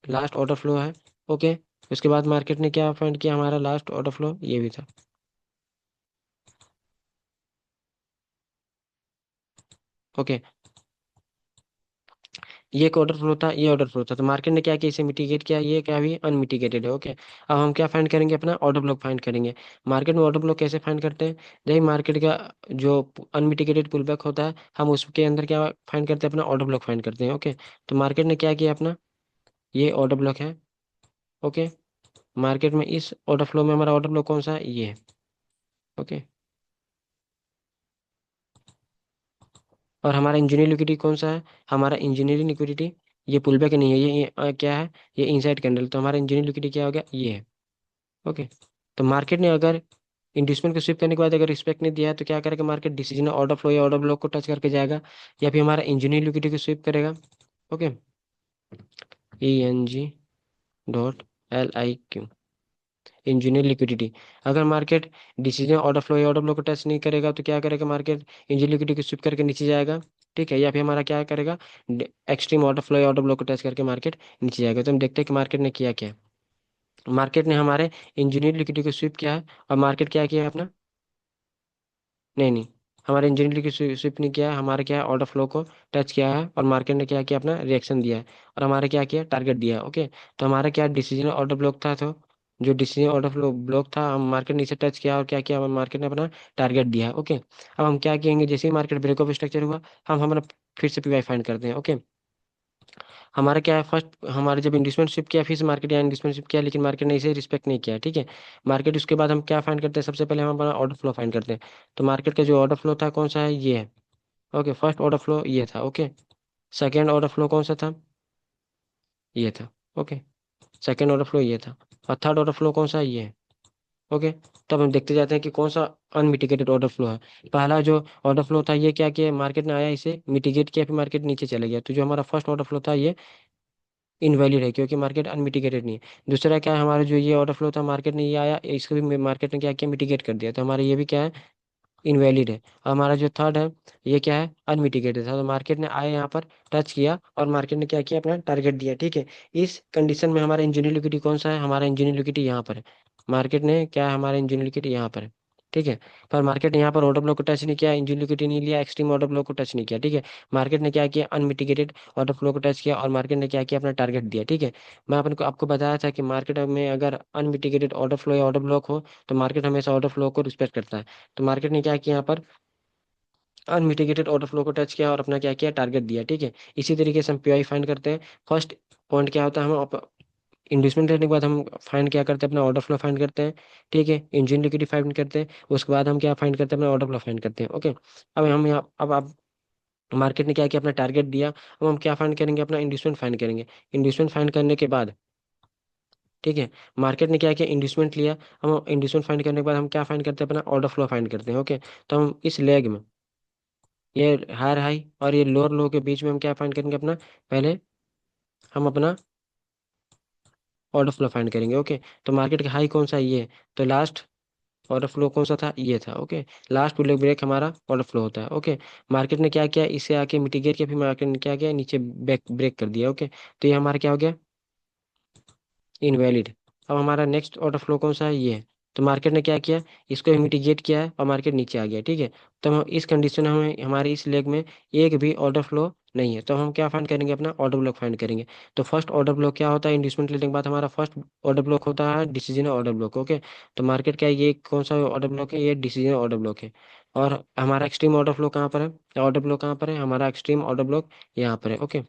लास्ट ऑर्डर फ्लो है, ओके। उसके बाद मार्केट ने क्या फाइंड किया, हमारा लास्ट ऑर्डर फ्लो ये भी था, ओके। ये एक ऑर्डर फ्लो था, ये ऑर्डर फ्लो था, तो मार्केट ने क्या किया, इसे मिटिगेट किया, ये क्या भी अनमिटिगेटेड है, ओके। अब हम क्या फाइंड करेंगे, अपना ऑर्डर ब्लॉक फाइंड करेंगे। मार्केट में ऑर्डर ब्लॉक कैसे फाइंड करते हैं, जब मार्केट का जो अनमिटिगेटेड पुल बैक होता है हम उसके अंदर क्या फाइंड करते हैं, अपना ऑर्डर ब्लॉक फाइंड करते हैं, ओके। तो मार्केट ने क्या किया, अपना ये ऑर्डर ब्लॉक है, ओके। मार्केट में इस ऑर्डर फ्लो में हमारा ऑर्डर ब्लॉक कौन सा है, ये है, ओके। और हमारा इंजीनियर लिक्विडिटी कौन सा है, हमारा इंजीनियरिंग लिक्विडिटी ये पुल बैक नहीं है, क्या है, ये इनसाइड कैंडल। तो हमारा इंजीनियर लिक्विडिटी क्या हो गया, ये है, ओके। तो मार्केट ने अगर इंड्यूसमेंट को स्विप करने के बाद अगर रिस्पेक्ट नहीं दिया है तो क्या करेगा, मार्केट डिसीजन ऑर्डर फ्लो या ऑर्डर ब्लॉक को टच करके जाएगा, या फिर हमारा इंजीनियर लिक्विडिटी को स्विप करेगा, ओके। ENG.LIQ engineer liquidity. अगर मार्केट डिसीजन ऑर्डर फ्लो या ऑर्डर ब्लॉक को टच नहीं करेगा तो क्या करेगा, मार्केट इंजीनियर लिक्विडिटी को स्विप करके नीचे जाएगा, ठीक है। या फिर हमारा क्या करेगा, एक्सट्रीम ऑर्डर फ्लो या ऑर्डर ब्लॉक को टच करके मार्केट नीचे जाएगा। तो हम देखते हैं कि मार्केट ने किया क्या। मार्केट ने हमारे इंजीनियर लिक्विडिटी को स्विप किया है और मार्केट क्या किया है अपना, नहीं नहीं, हमारे इंजीनियर की स्विप नहीं किया है, हमारे क्या है, ऑर्डर फ्लो को टच किया है और मार्केट ने क्या किया, अपना रिएक्शन दिया है और हमारे क्या किया, टारगेट दिया है, ओके। तो हमारा क्या डिसीजन ऑर्डर ब्लॉक था, तो जो डिसीजन ऑर्डर फ्लो ब्लॉक था हम मार्केट ने इसे टच किया और क्या किया, हम मार्केट ने अपना टारगेट दिया है, ओके। अब हम क्या किएंगे, जैसे ही मार्केट ब्रेकअप स्ट्रक्चर हुआ हम हमारा फिर से पीवाई फाइंड करते हैं, ओके। हमारा क्या है, फर्स्ट हमारे जब इंडस्टमेंट शिप किया फिर से मार्केट या इंडस्टमेंट शिप किया, लेकिन मार्केट ने इसे रिस्पेक्ट नहीं किया, ठीक है। मार्केट उसके बाद हम क्या फाइंड करते हैं, सबसे पहले हम अपना ऑर्डर फ्लो फाइंड करते हैं। तो मार्केट का जो ऑर्डर फ्लो था कौन सा है, ये है, ओके। फर्स्ट ऑर्डर फ्लो ये था, ओके। सेकेंड ऑर्डर फ्लो कौन सा था, ये था, ओके। सेकेंड ऑर्डर फ्लो ये था और थर्ड ऑर्डर फ्लो कौन सा है, ये है, ओके। तब हम देखते जाते हैं कि कौन सा अनमिटिगेटेड ऑर्डर फ्लो है। पहला जो ऑर्डर फ्लो था ये क्या किया, मार्केट ने आया इसे मिटिगेट किया फिर मार्केट नीचे चले गया। तो जो हमारा फर्स्ट ऑर्डर फ्लो था ये इनवैलिड है क्योंकि मार्केट अनमिटिगेटेड नहीं है। दूसरा क्या है, हमारा जो ये ऑर्डर फ्लो था मार्केट ने ये आया, इसको भी मार्केट ने क्या किया, मिटिगेट कर दिया, तो हमारा ये भी क्या है, इनवैलिड है। और हमारा जो थर्ड है ये क्या है, अनमिटिगेटेड था, तो मार्केट ने आए यहाँ पर टच किया और मार्केट ने क्या किया, अपना टारगेट दिया, ठीक है। इस कंडीशन में हमारा इंजीनियर लिक्विडिटी कौन सा है, हमारा इंजीनियर लिक्विडिटी यहाँ पर है। मार्केट ने क्या है, हमारा इंजीनियर लिक्विडिटी यहाँ पर है, ठीक है। पर मार्केट ने यहाँ पर ऑर्डर ब्लॉक को टच नहीं किया, इंजन लिक्विडिटी नहीं लिया, एक्सट्रीम ऑर्डर ब्लॉक को टच नहीं किया। ठीक है। मार्केट ने क्या किया, अनमिटिगेटेड ऑर्डर फ्लो को टच किया, और मार्केट ने क्या किया, अपना टारगेट दिया। ठीक है। मैं अपन को आपको बताया था कि मार्केट में अगर अनमिटिगेटेड ऑर्डर फ्लो या ऑर्डर ब्लॉक हो तो मार्केट हमेशा ऑर्डर फ्लो को रिस्पेक्ट करता है। तो मार्केट ने क्या किया, यहाँ पर अनमिटिगेटेड ऑर्डर फ्लो को टच किया और अपना क्या किया, टारगेट दिया। ठीक है। इसी तरीके से हम पीआई फाइंड करते हैं। फर्स्ट पॉइंट क्या होता है, हम इन्वेस्टमेंट लेने के बाद हम फाइंड क्या करते हैं, अपना ऑर्डर फ्लो फाइंड करते हैं। ठीक है। इंजन लिक्विडिटी फाइंड करते हैं, उसके बाद हम क्या फाइंड करते हैं, अपना ऑर्डर फ्लो फाइंड करते हैं। ओके। अब हम यहाँ अब आप मार्केट ने क्या किया, अपना टारगेट दिया। अब हम क्या फाइंड करेंगे, अपना इंड्यूसमेंट फाइंड करेंगे। इंड्यूसमेंट फाइंड करने के बाद, ठीक है, मार्केट ने क्या किया, इंड्यूसमेंट लिया। हम इंड्यूसमेंट फाइंड करने के बाद हम क्या फाइंड करते हैं, अपना ऑर्डर फ्लो फाइंड करते हैं। ओके। तो हम इस लेग में, ये हायर हाई और ये लोअर लो के बीच में हम क्या फाइंड करेंगे, अपना पहले हम अपना ऑर्डर फ्लो फाइंड करेंगे। ओके। तो मार्केट का हाई कौन सा है? ये है। तो लास्ट ऑर्डर फ्लो कौन सा था? ये था। ओके। लास्ट पुल ब्रेक हमारा ऑर्डर फ्लो होता है। ओके। मार्केट ने क्या किया, इसे आके मिटिगेट किया, फिर मार्केट ने क्या किया, नीचे बैक ब्रेक कर दिया। ओके। तो ये हमारा क्या हो गया, इनवैलिड। अब हमारा नेक्स्ट ऑर्डर फ्लो कौन सा है? ये है। तो मार्केट ने क्या किया, इसको मिटिगेट किया है और मार्केट नीचे आ गया। ठीक है। तो हम इस कंडीशन में, हमारे इस लेग में एक भी ऑर्डर फ्लो नहीं है, तो हम क्या फाइंड करेंगे, अपना ऑर्डर ब्लॉक फाइंड करेंगे। तो फर्स्ट ऑर्डर ब्लॉक क्या होता है, इंड्यूसमेंट लेने के बाद हमारा फर्स्ट ऑर्डर ब्लॉक होता है डिसीजन ऑर्डर ब्लॉक। ओके। तो मार्केट क्या है, ये कौन सा ऑर्डर ब्लॉक है? ये डिसीजन ऑर्डर ब्लॉक है। और हमारा एक्सट्रीम ऑर्डर फ्लो कहाँ पर है, ऑर्डर ब्लॉक कहाँ पर है, हमारा एक्सट्रीम ऑर्डर ब्लॉक यहाँ पर है। ओके।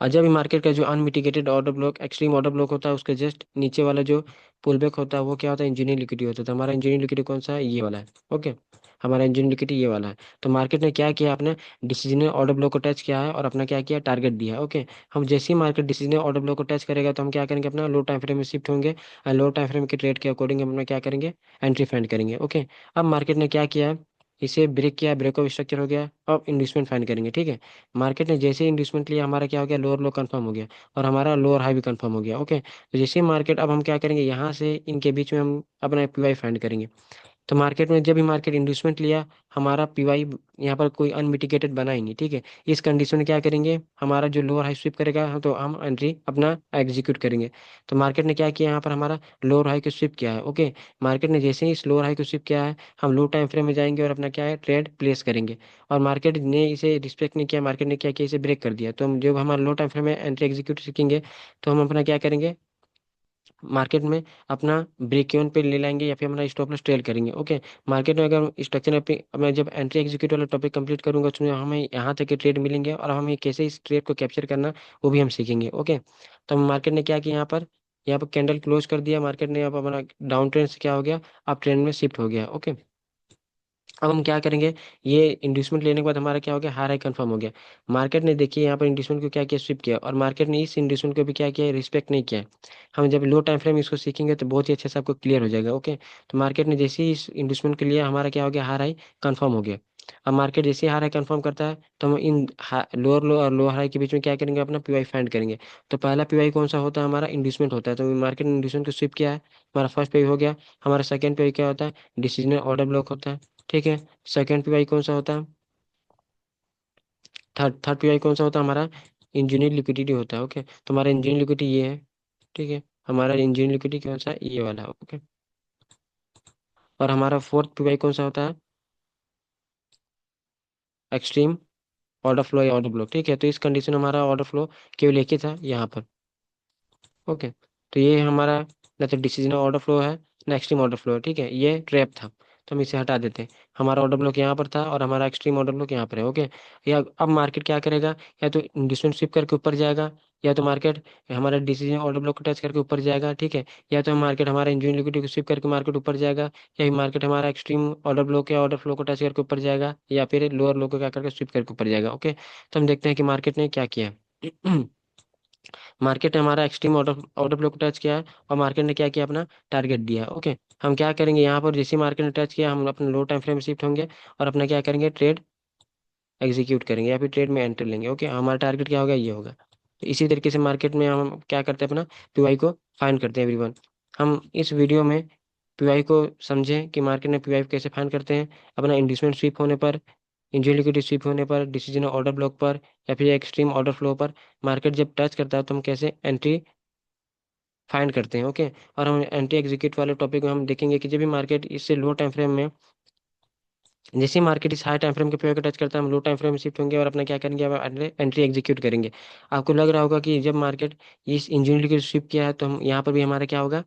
और जब भी मार्केट का जो unmitigated order block, extreme order block होता है, उसके जस्ट नीचे वाला जो पुल बैक होता है वो क्या होता है, इंजीनियर लिक्विडिटी होता है। तो हमारा इंजीनियर लिक्विडिटी कौन सा है, ये वाला है। ओके। हमारा इंजीनियर लिक्विडिटी ये वाला है। तो मार्केट ने क्या किया, अपने डिसीजनल ऑर्डर ब्लॉक को टच किया है और अपना क्या किया, टारगेट दिया है। ओके। हम जैसे ही मार्केट डिसीजनल ऑर्डर ब्लॉक को टच करेगा तो हम क्या करेंगे, अपना लो टाइम फ्रेम में शिफ्ट होंगे, और लो टाइम फ्रेम के ट्रेड के अकॉर्डिंग हम अपना क्या करेंगे, एंट्री फाइंड करेंगे। ओके। अब मार्केट ने क्या किया है, इसे ब्रेक किया, ब्रेक ऑफ स्ट्रक्चर हो गया। अब इंड्यूसमेंट फाइंड करेंगे। ठीक है। मार्केट ने जैसे ही इंड्यूसमेंट लिया, हमारा क्या हो गया, लोअर लो कंफर्म हो गया, और हमारा लोअर हाई भी कंफर्म हो गया। ओके। तो जैसे ही मार्केट, अब हम क्या करेंगे, यहाँ से इनके बीच में हम अपना पीवाई फाइंड करेंगे। तो मार्केट में जब भी मार्केट इंड्यूसमेंट लिया, हमारा पीवाई यहाँ पर कोई अनमिटिगेटेड बना ही नहीं। ठीक है। इस कंडीशन में क्या करेंगे, हमारा जो लोअर हाई स्विप करेगा तो हम एंट्री अपना एग्जीक्यूट करेंगे। तो मार्केट ने क्या किया, यहाँ पर हमारा लोअर हाई को स्विप किया है। ओके। मार्केट ने जैसे ही इस लोअर हाई को स्विप किया है, हम लो टाइम फ्रेम में जाएंगे और अपना क्या है, ट्रेड प्लेस करेंगे। और मार्केट ने इसे रिस्पेक्ट नहीं किया, मार्केट ने क्या किया, इसे ब्रेक कर दिया। तो हम जब हमारा लो टाइम फ्रेम में एंट्री एग्जीक्यूट सीखेंगे तो हम अपना क्या करेंगे, मार्केट में अपना ब्रेक इवन पे ले लाएंगे या फिर अपना स्टॉप लॉस ट्रेल करेंगे। ओके। मार्केट में अगर स्ट्रक्चर अपनी, मैं जब एंट्री एग्जीक्यूट वाला टॉपिक कंप्लीट करूंगा उसमें हमें यहाँ तक के ट्रेड मिलेंगे और हमें कैसे इस ट्रेड को कैप्चर करना वो भी हम सीखेंगे। ओके। तो मार्केट ने क्या किया, यहाँ पर कैंडल क्लोज कर दिया मार्केट ने। अब अपना डाउन ट्रेंड से क्या हो गया, अप ट्रेंड में शिफ्ट हो गया। ओके। अब हम क्या करेंगे, ये इंड्यूसमेंट लेने के बाद हमारा क्या हो गया, हाई हाई कंफर्म हो गया। मार्केट ने देखिए यहाँ पर इंड्यूसमेंट को क्या किया, स्विप किया, और मार्केट ने इस इंड्यूसमेंट को भी क्या किया, रिस्पेक्ट नहीं किया। हम जब लो टाइम फ्रेम इसको सीखेंगे तो बहुत ही अच्छे से आपको क्लियर हो जाएगा। ओके। तो मार्केट ने जैसे ही इस इंड्यूसमेंट के लिए, हमारा क्या हो गया, हाई हाई कंफर्म हो गया। अब मार्केट जैसे ही हाई हाई कंफर्म करता है तो हम इन लोअर लो और लोअर हाई के बीच में क्या करेंगे, अपना पीवाई फाइंड करेंगे। तो पहला पीवाई कौन सा होता है, हमारा इंड्यूसमेंट होता है। तो मार्केट ने इंड्यूसमेंट को स्विप किया है, हमारा फर्स्ट पीवाई हो गया। हमारा सेकंड पीवाई क्या होता है, डिसीजनल ऑर्डर ब्लॉक होता है। ठीक है। सेकंड पीवाई कौन सा होता है, थर्ड पीवाई कौन सा होता है, हमारा इंजीनियर लिक्विडिटी होता है। ओके। तो हमारा इंजीनियर लिक्विडिटी ये है। ठीक है। हमारा इंजीनियर लिक्विडिटी कौन सा है, ये वाला। ओके। और हमारा फोर्थ पीवाई कौन सा होता है, एक्सट्रीम ऑर्डर फ्लो या ऑर्डर ब्लॉक। ठीक है। तो इस कंडीशन में हमारा ऑर्डर फ्लो केवल एक ही था, यहाँ पर। ओके। तो ये हमारा ना तो डिसीजन ऑर्डर फ्लो है, ना एक्सट्रीम ऑर्डर फ्लो है। ठीक है। ये ट्रैप था, तो हम इसे हटा देते हैं। हमारा ऑर्डर ब्लॉक यहाँ पर था और हमारा एक्सट्रीम ऑर्डर ब्लॉक यहाँ पर है। ओके। या अब मार्केट क्या करेगा, या तो डिसीजन स्विप करके ऊपर जाएगा, या तो मार्केट हमारा डिसीजन ऑर्डर ब्लॉक को टच करके ऊपर जाएगा। ठीक है। या तो मार्केट हमारा इंजन लिक्विडिटी को स्विप करके मार्केट ऊपर जाएगा, या फिर मार्केट हमारा एक्सट्रीम ऑर्डर ब्लॉक या ऑर्डर फ्लो को टच करके ऊपर जाएगा, या फिर लोअर लो को क्या करके स्विप करके ऊपर जाएगा। ओके। तो हम देखते हैं कि मार्केट ने क्या किया। मार्केट ने हमारा एक्सट्रीम ऑर्डर ऑर्डर ब्लॉक को टच किया है, और मार्केट ने क्या किया, अपना टारगेट दिया है। ओके। हम क्या करेंगे, यहाँ पर जैसे मार्केट ने टच किया हम अपने लो टाइम फ्रेम में शिफ्ट होंगे और अपना क्या करेंगे, ट्रेड एग्जीक्यूट करेंगे या फिर ट्रेड में एंटर लेंगे। ओके। हमारा टारगेट क्या होगा, ये होगा। तो इसी तरीके से मार्केट में हम क्या करते हैं, अपना पीवाई को फाइंड करते हैं एवरीवन। हम इस वीडियो में पीवाई को समझें कि मार्केट में पीवाई कैसे फाइंड करते हैं, अपना इंड्यूसमेंट स्वीप होने पर, इंजन लिक्विडिटी स्वीप होने पर, डिसीजन ऑर्डर ब्लॉक पर, या फिर एक्सट्रीम ऑर्डर फ्लो पर मार्केट जब टच करता है तो हम कैसे एंट्री फाइंड करते हैं। ओके, और हम एंटी एग्जीक्यूट वाले टॉपिक में हम देखेंगे कि जब भी मार्केट इससे लो टाइम फ्रेम में, जैसे मार्केट इस हाई टाइम फ्रेम के पेयर को टच करता है, हम लो टाइम फ्रेम में शिफ्ट होंगे और अपना क्या करेंगे, अब एंट्री एग्जीक्यूट करेंगे। आपको लग रहा होगा कि जब मार्केट इस इंजन को शिफ्ट किया है तो हम यहाँ पर भी हमारा क्या होगा,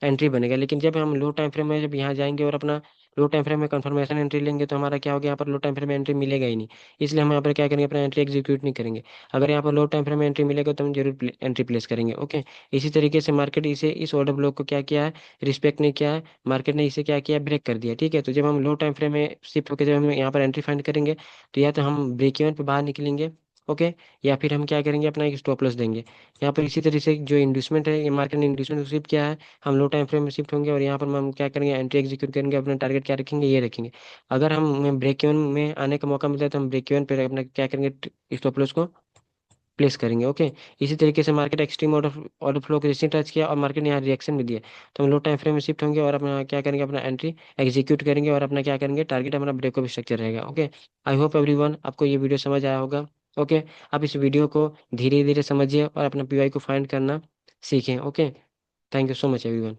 एंट्री बनेगा। लेकिन जब हम लो टाइम फ्रेम में जब यहाँ जाएंगे और अपना लो टाइम फ्रेम में कंफर्मेशन एंट्री लेंगे तो हमारा क्या होगा, यहाँ पर लो टाइम फ्रेम में एंट्री मिलेगा ही नहीं। इसलिए हम यहाँ पर क्या करेंगे, अपना एंट्री एग्जीक्यूट नहीं करेंगे। अगर यहाँ पर लो टाइम फ्रेम में एंट्री मिलेगा तो हम जरूर एंट्री प्लेस करेंगे। ओके, इसी तरीके से मार्केट इसे इस ऑर्डर ब्लॉक को क्या किया है, रिस्पेक्ट नहीं किया है, मार्केट ने इसे क्या किया, ब्रेक कर दिया। ठीक है, तो जब हम लो टाइम फ्रेम में शिफ्ट होकर जब हम यहाँ पर एंट्री फाइंड करेंगे तो या तो हम ब्रेक इवन पे बाहर निकलेंगे। ओके, या फिर हम क्या करेंगे, अपना एक स्टॉप लॉस देंगे। यहाँ पर इसी तरह से जो इंड्यूसमेंट है, ये मार्केट ने इंड्यूसमेंट शिफ्ट किया है, हम लो टाइम फ्रेम में शिफ्ट होंगे और यहाँ पर हम क्या करेंगे, एंट्री एग्जीक्यूट करेंगे, अपना टारगेट क्या रखेंगे, ये रखेंगे। अगर हम ब्रेक इवन में आने का मौका मिलता है तो हम ब्रेक इवन पे अपना क्या करेंगे, स्टॉप लॉस को प्लेस करेंगे। ओके, इसी तरीके से market extreme order order flow को जैसे टच किया और मार्केट ने यहाँ रिएक्शन भी दिया तो हम लो टाइम फ्रेम में शिफ्ट होंगे और अपना क्या करेंगे, अपना एंट्री एग्जीक्यूट करेंगे और अपना क्या करेंगे, टारगेट अपना ब्रेक ऑफ स्ट्रक्चर रहेगा। ओके, आई होप एवरीवन आपको ये वीडियो समझ आया होगा। ओके, आप इस वीडियो को धीरे धीरे समझिए और अपना पीवाई को फाइंड करना सीखें। Okay, thank you so much everyone.